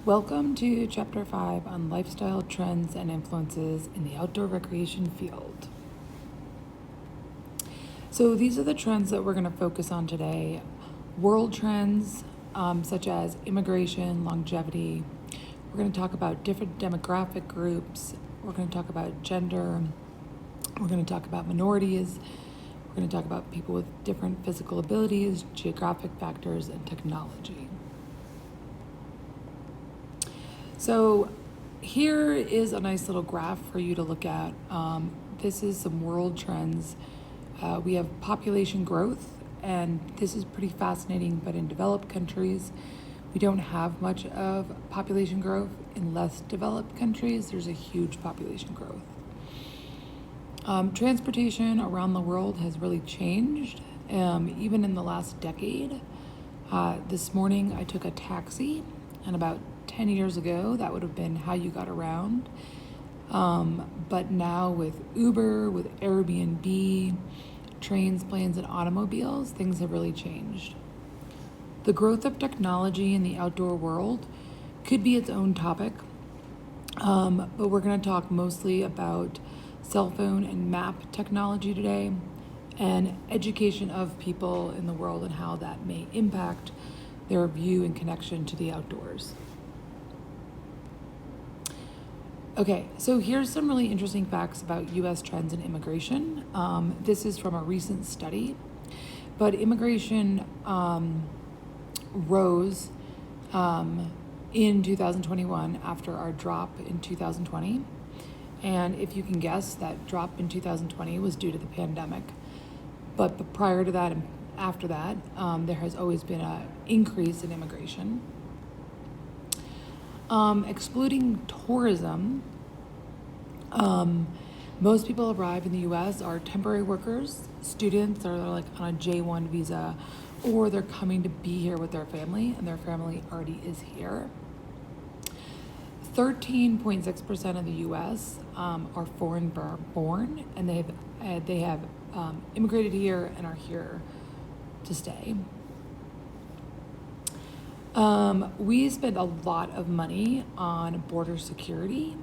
Welcome to Chapter 5 on lifestyle trends and influences in the outdoor recreation field. So, these are the trends that we're going to focus on today. World trends such as immigration, longevity. We're going to talk about different demographic groups. We're going to talk about gender. We're going to talk about minorities. We're going to talk about people with different physical abilities, geographic factors, and technology. So here is a nice little graph for you to look at. This is some world trends. We have population growth, and this is pretty fascinating, but in developed countries, we don't have much of population growth. In less developed countries, there's a huge population growth. Transportation around the world has really changed, even in the last decade. This morning, I took a taxi, and about 10 years ago, that would have been how you got around. But now with Uber, with Airbnb, trains, planes, and automobiles, things have really changed. The growth of technology in the outdoor world could be its own topic, but we're going to talk mostly about cell phone and map technology today and education of people in the world and how that may impact their view and connection to the outdoors. Okay, so here's some really interesting facts about U.S. trends in immigration. This is from a recent study, but immigration rose in 2021 after our drop in 2020. And if you can guess, that drop in 2020 was due to the pandemic. But prior to that and after that, there has always been an increase in immigration. Excluding tourism, most people arrive in the U.S. are temporary workers, students are like on a J1 visa, or they're coming to be here with their family, and their family already is here. 13.6% of the U.S. Are foreign born, and they have immigrated here and are here to stay. We spend a lot of money on border security,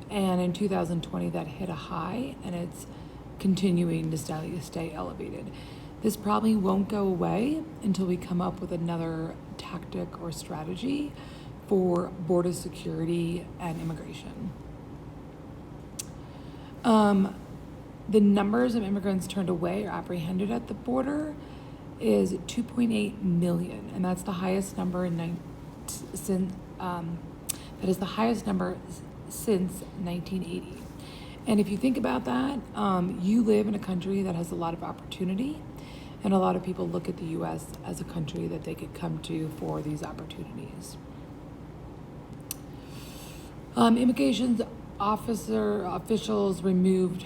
and in 2020 that hit a high, and it's continuing to stay elevated. This probably won't go away until we come up with another tactic or strategy for border security and immigration. The numbers of immigrants turned away or apprehended at the border is 2.8 million, and that's the highest number since 1980. And if you think about that, you live in a country that has a lot of opportunity, and a lot of people look at the U.S. as a country that they could come to for these opportunities. Immigration officials removed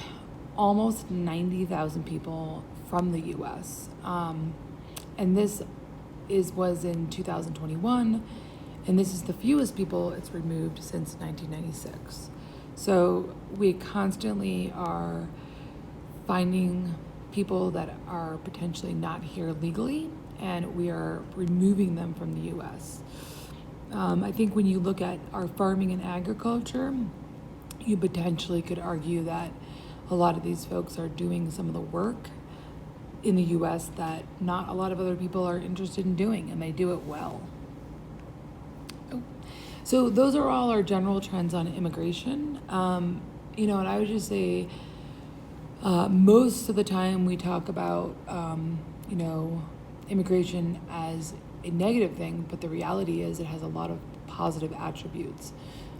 almost 90,000 people from the U.S. And this was in 2021, and this is the fewest people it's removed since 1996. So we constantly are finding people that are potentially not here legally, and we are removing them from the U.S. I think when you look at our farming and agriculture, you potentially could argue that a lot of these folks are doing some of the work in the U.S. that not a lot of other people are interested in doing, and they do it well. So those are all our general trends on immigration. And I would just say most of the time we talk about, immigration as a negative thing, but the reality is it has a lot of positive attributes.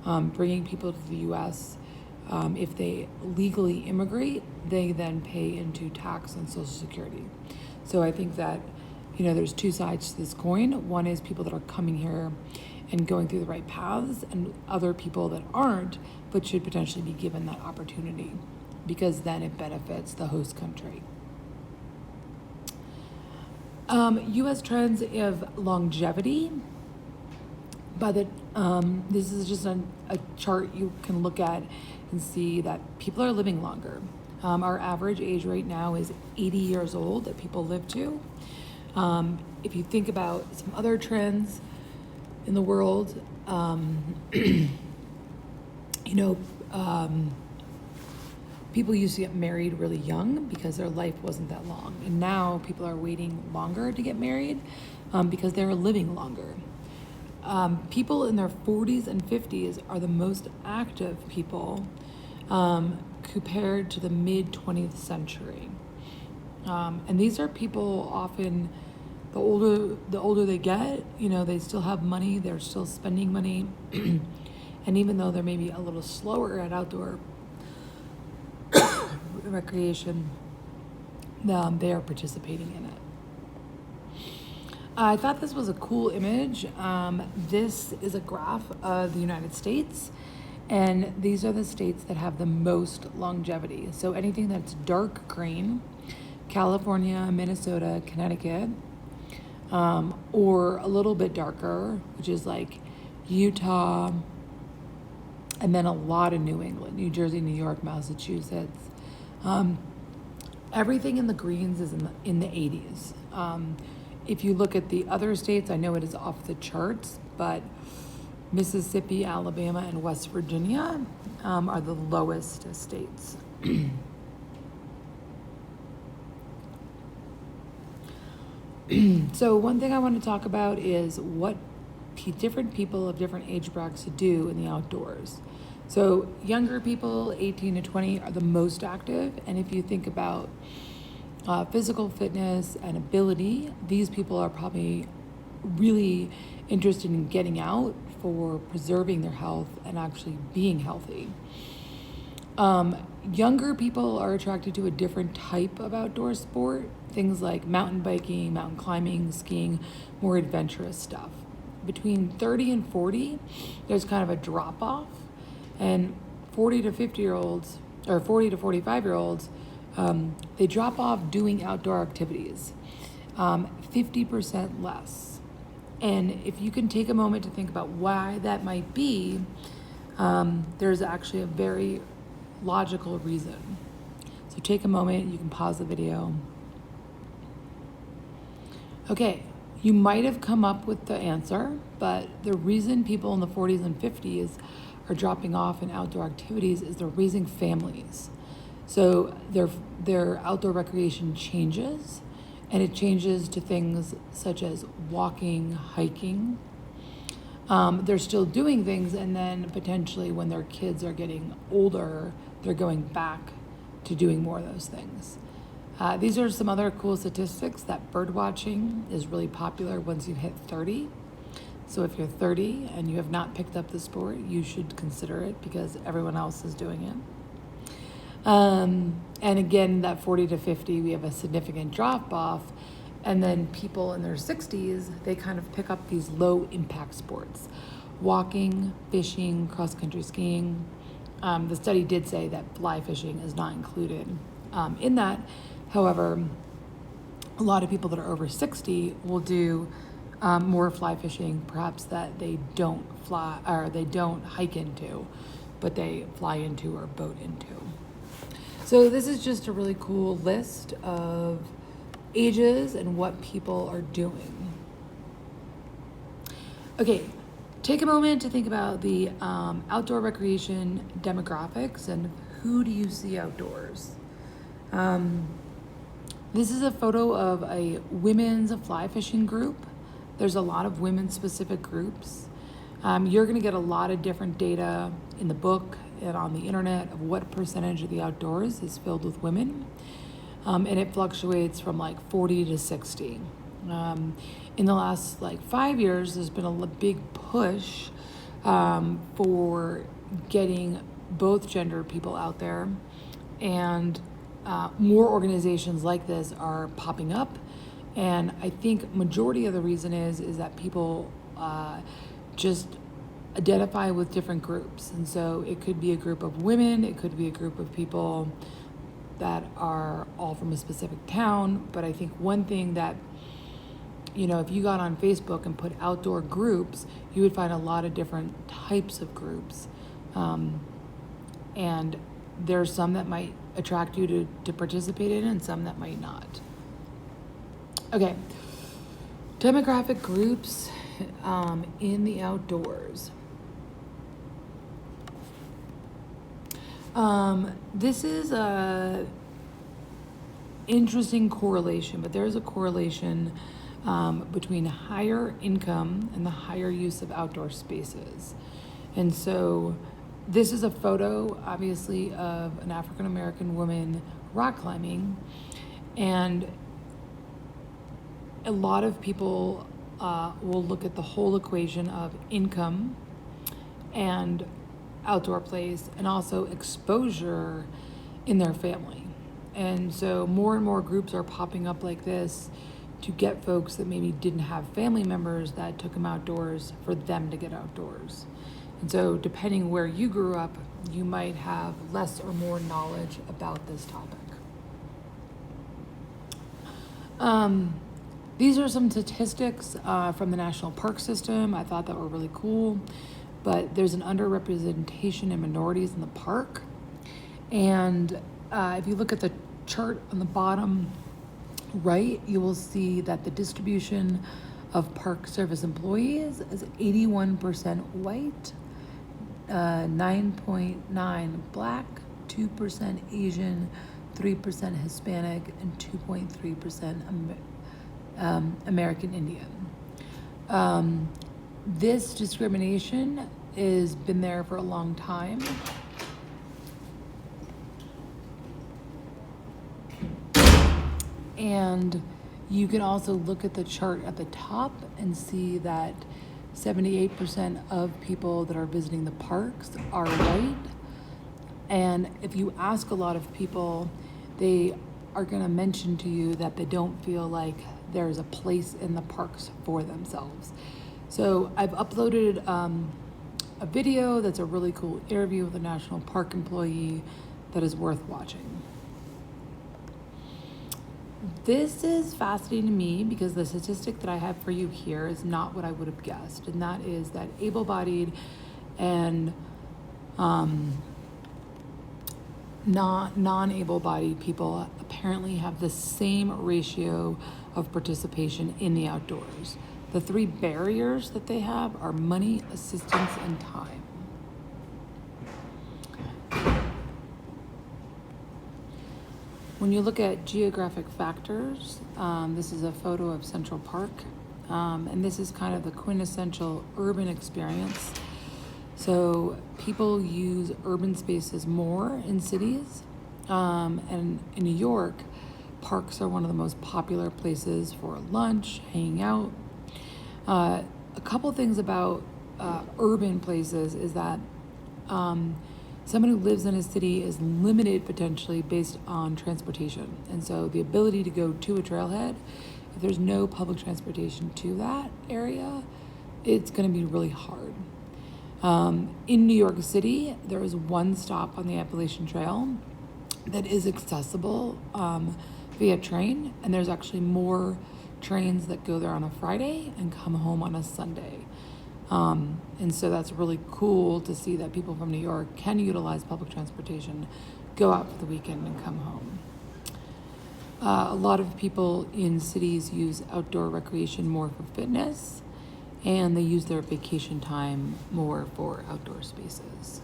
Bringing people to the U.S., if they legally immigrate, they then pay into tax and Social Security. So I think that, there's two sides to this coin. One is people that are coming here and going through the right paths, and other people that aren't, but should potentially be given that opportunity, because then it benefits the host country. U.S. trends of longevity. This is just a chart you can look at and see that people are living longer. Our average age right now is 80 years old that people live to. If you think about some other trends in the world, you know, people used to get married really young because their life wasn't that long. And now people are waiting longer to get married because they're living longer. People in their 40s and 50s are the most active people compared to the mid 20th century. And these are people often, the older they get, you know, they still have money, they're still spending money. And even though they're maybe a little slower at outdoor recreation, they are participating in it. I thought this was a cool image. This is a graph of the United States, and these are the states that have the most longevity. So anything that's dark green, California, Minnesota, Connecticut, or a little bit darker, which is like Utah, and then a lot of New England, New Jersey, New York, Massachusetts. Everything in the greens is in the 80s. If you look at the other states, I know it is off the charts, but Mississippi, Alabama, and West Virginia are the lowest states. So one thing I want to talk about is what different people of different age brackets do in the outdoors. So younger people, 18 to 20, are the most active. And if you think about physical fitness and ability, these people are probably really interested in getting out for preserving their health and actually being healthy. Younger people are attracted to a different type of outdoor sport, things like mountain biking, mountain climbing, skiing, more adventurous stuff. Between 30 and 40, there's kind of a drop off, and 40 to 50-year-olds or 40 to 45-year-olds, they drop off doing outdoor activities, 50% less. And if you can take a moment to think about why that might be, there's actually a very logical reason. So take a moment, you can pause the video. Okay, you might have come up with the answer, but the reason people in the 40s and 50s are dropping off in outdoor activities is they're raising families. So their outdoor recreation changes, and it changes to things such as walking, hiking. They're still doing things, and then potentially when their kids are getting older, they're going back to doing more of those things. These are some other cool statistics that bird watching is really popular once you hit 30. So if you're 30 and you have not picked up the sport, you should consider it because everyone else is doing it. And again, that 40 to 50, we have a significant drop off. And then people in their 60s, they kind of pick up these low impact sports, walking, fishing, cross-country skiing. The study did say that fly fishing is not included in that. However, a lot of people that are over 60 will do more fly fishing, perhaps that they don't fly or they don't hike into, but they fly into or boat into. So this is just a really cool list of ages and what people are doing. Okay, take a moment to think about the outdoor recreation demographics and who do you see outdoors. This is a photo of a women's fly fishing group. There's a lot of women-specific groups. You're going to get a lot of different data in the book and on the internet of what percentage of the outdoors is filled with women. And it fluctuates from like 40 to 60. In the last 5 years, there's been a big push for getting both gender people out there, and more organizations like this are popping up. And I think majority of the reason is that people just identify with different groups. And so it could be a group of women, it could be a group of people that are all from a specific town. But I think one thing that, if you got on Facebook and put outdoor groups, you would find a lot of different types of groups. And there's some that might attract you to participate in and some that might not. Okay, demographic groups in the outdoors. This is a interesting correlation, but there's a correlation between higher income and the higher use of outdoor spaces. And so this is a photo, obviously, of an African American woman rock climbing. And a lot of people will look at the whole equation of income and outdoor place and also exposure in their family. And so more and more groups are popping up like this to get folks that maybe didn't have family members that took them outdoors for them to get outdoors. And so depending where you grew up, you might have less or more knowledge about this topic. These are some statistics from the National Park System. I thought that were really cool, but there's an underrepresentation in minorities in the park. And if you look at the chart on the bottom right, you will see that the distribution of Park Service employees is 81% white, 9.9% Black, 2% Asian, 3% Hispanic, and 2.3% American Indian. This discrimination has been there for a long time. And you can also look at the chart at the top and see that 78% of people that are visiting the parks are white. And if you ask a lot of people, they are going to mention to you that they don't feel like there's a place in the parks for themselves. So I've uploaded a video that's a really cool interview with a national park employee that is worth watching. This is fascinating to me because the statistic that I have for you here is not what I would have guessed, and that is that able-bodied and non-able-bodied people apparently have the same ratio of participation in the outdoors. The three barriers that they have are money, assistance, and time. When you look at geographic factors, this is a photo of Central Park, and this is kind of the quintessential urban experience. So people use urban spaces more in cities, and in New York, parks are one of the most popular places for lunch, hanging out. A couple things about urban places is that someone who lives in a city is limited potentially based on transportation. And so the ability to go to a trailhead, if there's no public transportation to that area, it's going to be really hard. In New York City, there is one stop on the Appalachian Trail that is accessible via train, and there's actually more trains that go there on a Friday and come home on a Sunday. And so that's really cool to see that people from New York can utilize public transportation, go out for the weekend, and come home. A lot of people in cities use outdoor recreation more for fitness, and they use their vacation time more for outdoor spaces.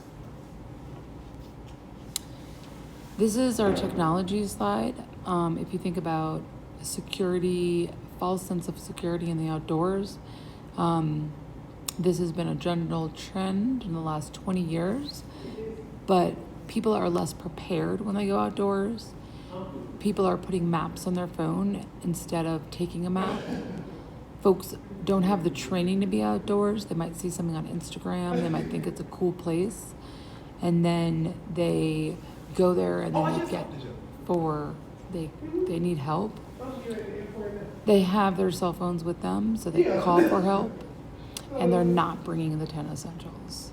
This is our technology slide. If you think about security, false sense of security in the outdoors, this has been a general trend in the last 20 years, but people are less prepared when they go outdoors. People are putting maps on their phone instead of taking a map. Folks don't have the training to be outdoors. They might see something on Instagram. They might think it's a cool place. And then they go there and then they need help. They have their cell phones with them, so they call for help. And they're not bringing the 10 essentials.